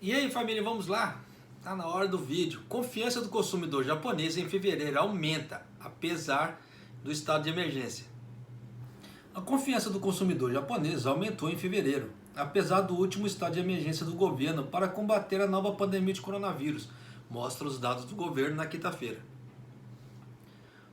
E aí, família, vamos lá? Tá na hora do vídeo. Confiança do consumidor japonês em fevereiro aumenta, apesar do estado de emergência. A confiança do consumidor japonês aumentou em fevereiro, apesar do último estado de emergência do governo para combater a nova pandemia de coronavírus, mostra os dados do governo na quinta-feira.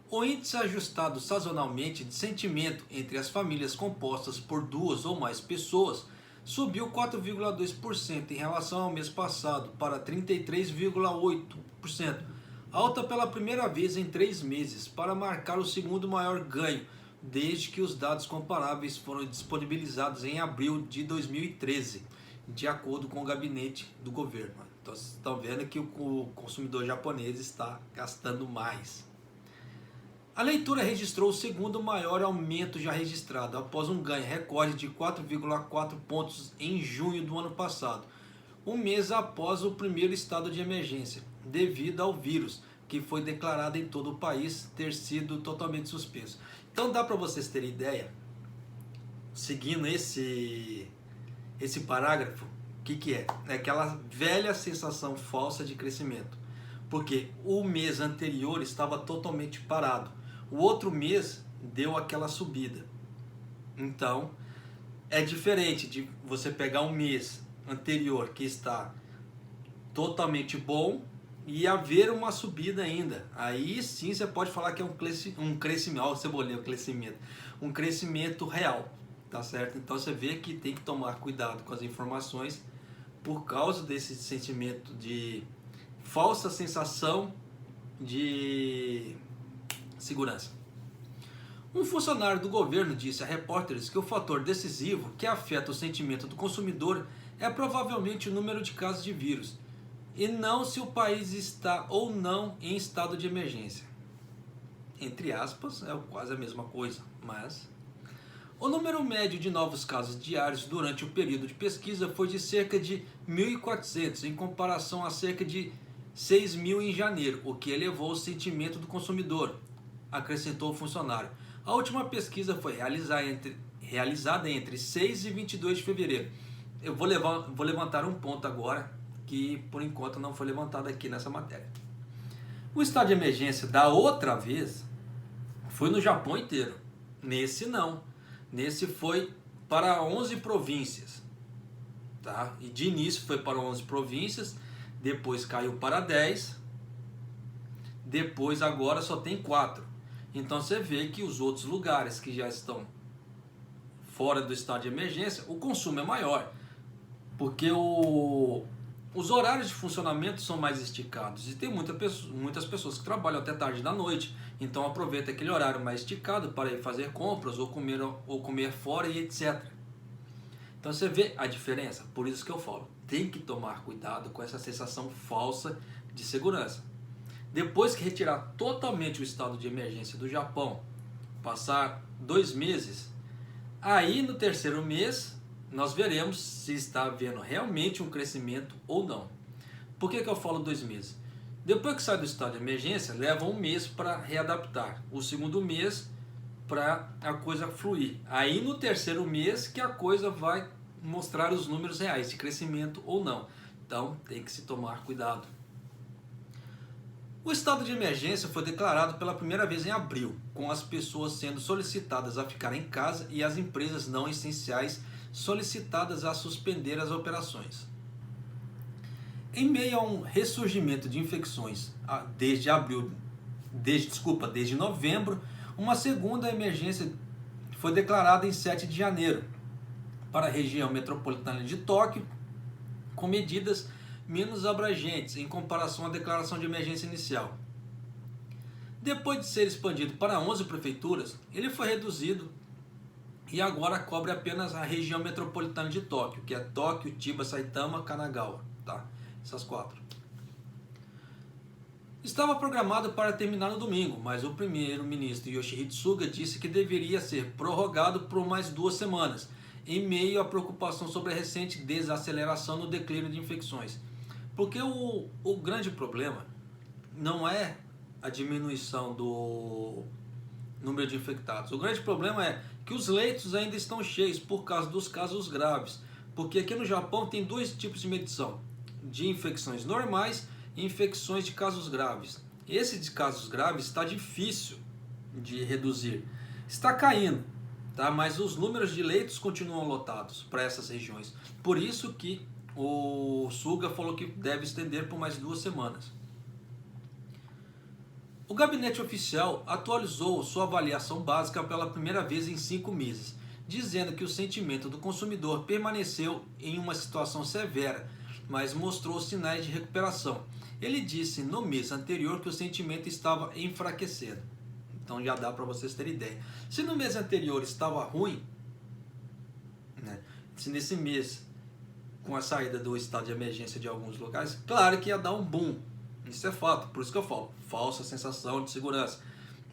O índice ajustado sazonalmente de sentimento entre as famílias compostas por duas ou mais pessoas subiu 4,2% em relação ao mês passado para 33,8%, alta pela primeira vez em 3 meses para marcar o segundo maior ganho desde que os dados comparáveis foram disponibilizados em abril de 2013, de acordo com o gabinete do governo. Então vocês estão vendo que o consumidor japonês está gastando mais. A leitura registrou o segundo maior aumento já registrado, após um ganho recorde de 4,4 pontos em junho do ano passado, um mês após o primeiro estado de emergência, devido ao vírus, que foi declarado em todo o país ter sido totalmente suspenso. Então dá para vocês terem ideia, seguindo esse parágrafo, o que é? É aquela velha sensação falsa de crescimento, porque o mês anterior estava totalmente parado. O outro mês deu aquela subida. Então, é diferente de você pegar um mês anterior que está totalmente bom e haver uma subida ainda. Aí sim você pode falar que é um crescimento, ó, cebolinha, um crescimento real, tá certo? Então você vê que tem que tomar cuidado com as informações por causa desse sentimento de falsa sensação de segurança. Um funcionário do governo disse a repórteres que o fator decisivo que afeta o sentimento do consumidor é provavelmente o número de casos de vírus, e não se o país está ou não em estado de emergência. Entre aspas, é quase a mesma coisa, mas... O número médio de novos casos diários durante o período de pesquisa foi de cerca de 1.400, em comparação a cerca de 6.000 em janeiro, o que elevou o sentimento do consumidor, acrescentou o funcionário. A última pesquisa foi realizada entre 6 e 22 de fevereiro. Eu vou levantar um ponto agora, que por enquanto não foi levantado aqui nessa matéria. O estado de emergência da outra vez foi no Japão inteiro. Nesse não. Nesse foi para 11 províncias. Tá? E de início foi para 11 províncias, depois caiu para 10, depois agora só tem 4. Então você vê que os outros lugares que já estão fora do estado de emergência, o consumo é maior, porque os horários de funcionamento são mais esticados e tem muitas pessoas que trabalham até tarde da noite, então aproveita aquele horário mais esticado para ir fazer compras ou comer fora e etc. Então você vê a diferença, por isso que eu falo, tem que tomar cuidado com essa sensação falsa de segurança. Depois que retirar totalmente o estado de emergência do Japão, passar 2 meses, aí no terceiro mês nós veremos se está havendo realmente um crescimento ou não. Por que eu falo 2 meses? Depois que sai do estado de emergência, leva 1 mês para readaptar. O segundo mês para a coisa fluir. Aí no terceiro mês que a coisa vai mostrar os números reais de crescimento ou não. Então tem que se tomar cuidado. O estado de emergência foi declarado pela primeira vez em abril, com as pessoas sendo solicitadas a ficar em casa e as empresas não essenciais solicitadas a suspender as operações. Em meio a um ressurgimento de infecções desde novembro, uma segunda emergência foi declarada em 7 de janeiro para a região metropolitana de Tóquio, com medidas menos abrangentes em comparação à declaração de emergência inicial. Depois de ser expandido para 11 prefeituras, ele foi reduzido e agora cobre apenas a região metropolitana de Tóquio, que é Tóquio, Chiba, Saitama, Kanagawa, tá? Essas 4. Estava programado para terminar no domingo, mas o primeiro-ministro Yoshihide Suga disse que deveria ser prorrogado por mais 2 semanas, em meio à preocupação sobre a recente desaceleração no declínio de infecções. Porque o grande problema não é a diminuição do número de infectados. O grande problema é que os leitos ainda estão cheios por causa dos casos graves. Porque aqui no Japão tem 2 tipos de medição. de infecções normais e infecções de casos graves. Esse de casos graves está difícil de reduzir. Está caindo, tá? Mas os números de leitos continuam lotados para essas regiões. Por isso que o Suga falou que deve estender por mais 2 semanas. O gabinete oficial atualizou sua avaliação básica pela primeira vez em 5 meses, dizendo que o sentimento do consumidor permaneceu em uma situação severa, mas mostrou sinais de recuperação. Ele disse no mês anterior que o sentimento estava enfraquecendo. Então já dá para vocês terem ideia. Se no mês anterior estava ruim, né, se nesse mês, com a saída do estado de emergência de alguns locais, claro que ia dar um boom. Isso é fato, por isso que eu falo, falsa sensação de segurança.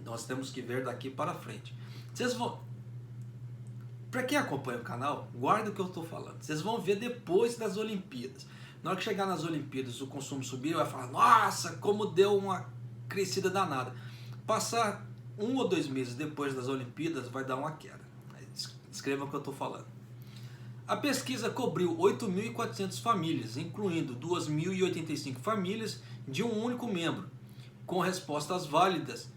Nós temos que ver daqui para frente. Vocês vão... Para quem acompanha o canal, guarda o que eu estou falando. Vocês vão ver depois das Olimpíadas. Na hora que chegar nas Olimpíadas, o consumo subir, vai falar, nossa, como deu uma crescida danada. Passar 1 ou 2 meses depois das Olimpíadas, vai dar uma queda. Escreva o que eu estou falando. A pesquisa cobriu 8.400 famílias, incluindo 2.085 famílias de um único membro, com respostas válidas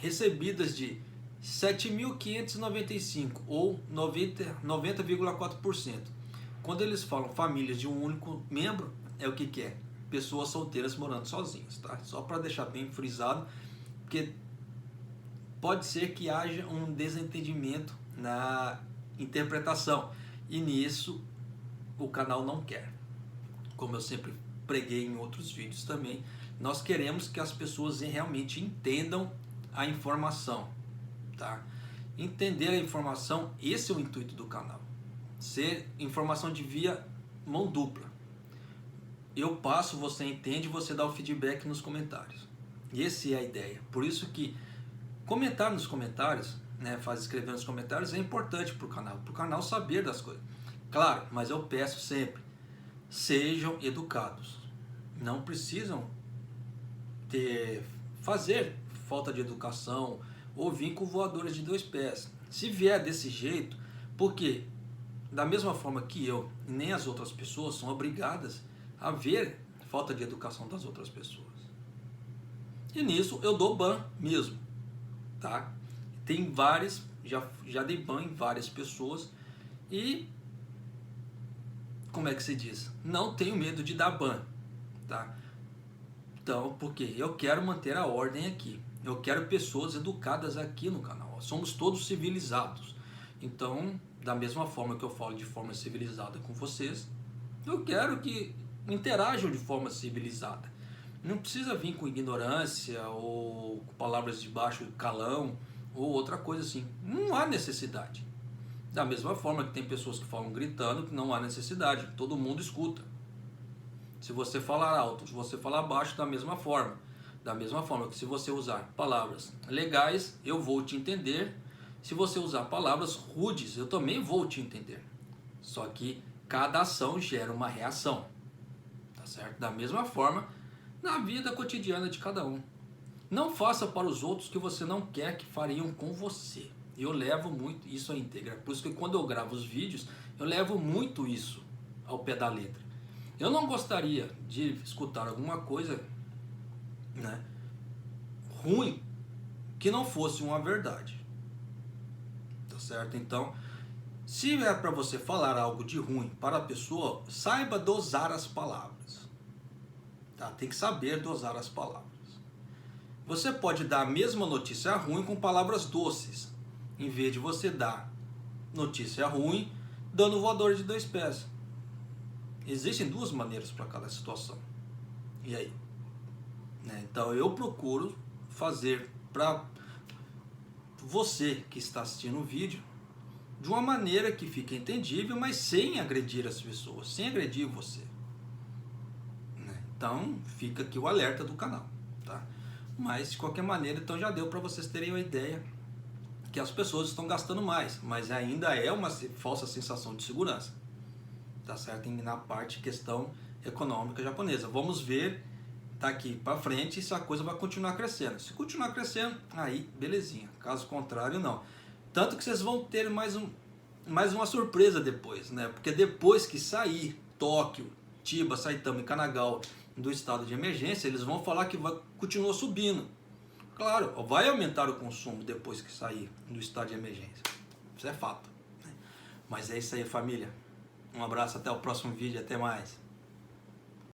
recebidas de 7.595 ou 90,4%. Quando eles falam famílias de um único membro, é o que é? Pessoas solteiras morando sozinhas, tá? Só para deixar bem frisado, porque pode ser que haja um desentendimento na interpretação, e nisso o canal não quer. Como eu sempre preguei em outros vídeos também, nós queremos que as pessoas realmente entendam a informação, tá? Entender a informação, esse é o intuito do canal. Ser informação de via mão dupla. Eu passo, você entende, você dá o feedback nos comentários. E essa é a ideia. Por isso que comentar nos comentários, né, escrever nos comentários é importante para o canal saber das coisas. Claro, mas eu peço sempre, sejam educados. Não precisam fazer falta de educação ou vir com voadores de 2 pés. Se vier desse jeito, porque da mesma forma que eu, nem as outras pessoas são obrigadas a ver falta de educação das outras pessoas. E nisso eu dou ban mesmo, tá? Tem várias, já dei ban em várias pessoas e, como é que se diz? Não tenho medo de dar ban, tá? Então, porque eu quero manter a ordem aqui. Eu quero pessoas educadas aqui no canal. Somos todos civilizados. Então, da mesma forma que eu falo de forma civilizada com vocês, eu quero que interajam de forma civilizada. Não precisa vir com ignorância ou com palavras de baixo calão ou outra coisa assim. Não há necessidade. Da mesma forma que tem pessoas que falam gritando, que não há necessidade. Todo mundo escuta. Se você falar alto, se você falar baixo, da mesma forma. Da mesma forma que se você usar palavras legais, eu vou te entender. Se você usar palavras rudes, eu também vou te entender. Só que cada ação gera uma reação. Tá certo? Da mesma forma, na vida cotidiana de cada um. Não faça para os outros o que você não quer que fariam com você. Eu levo muito isso à íntegra. Por isso que quando eu gravo os vídeos, eu levo muito isso ao pé da letra. Eu não gostaria de escutar alguma coisa, né, ruim que não fosse uma verdade. Tá certo? Então, se é para você falar algo de ruim para a pessoa, saiba dosar as palavras. Tá? Tem que saber dosar as palavras. Você pode dar a mesma notícia ruim com palavras doces, em vez de você dar notícia ruim dando voador de 2 pés. Existem 2 maneiras para cada situação. E aí? Né? Então eu procuro fazer para você que está assistindo o vídeo de uma maneira que fique entendível, mas sem agredir as pessoas, sem agredir você. Né? Então fica aqui o alerta do canal. Tá? Mas de qualquer maneira, então já deu para vocês terem uma ideia que as pessoas estão gastando mais, mas ainda é uma falsa sensação de segurança. Tá certo? Na parte questão econômica japonesa. Vamos ver daqui para frente se a coisa vai continuar crescendo. Se continuar crescendo, aí belezinha. Caso contrário, não. Tanto que vocês vão ter mais uma surpresa depois, né? Porque depois que sair Tóquio Curitiba, Saitama e Canagal do estado de emergência, eles vão falar que continua subindo. Claro, vai aumentar o consumo depois que sair do estado de emergência. Isso é fato. Mas é isso aí, família. Um abraço, até o próximo vídeo, até mais.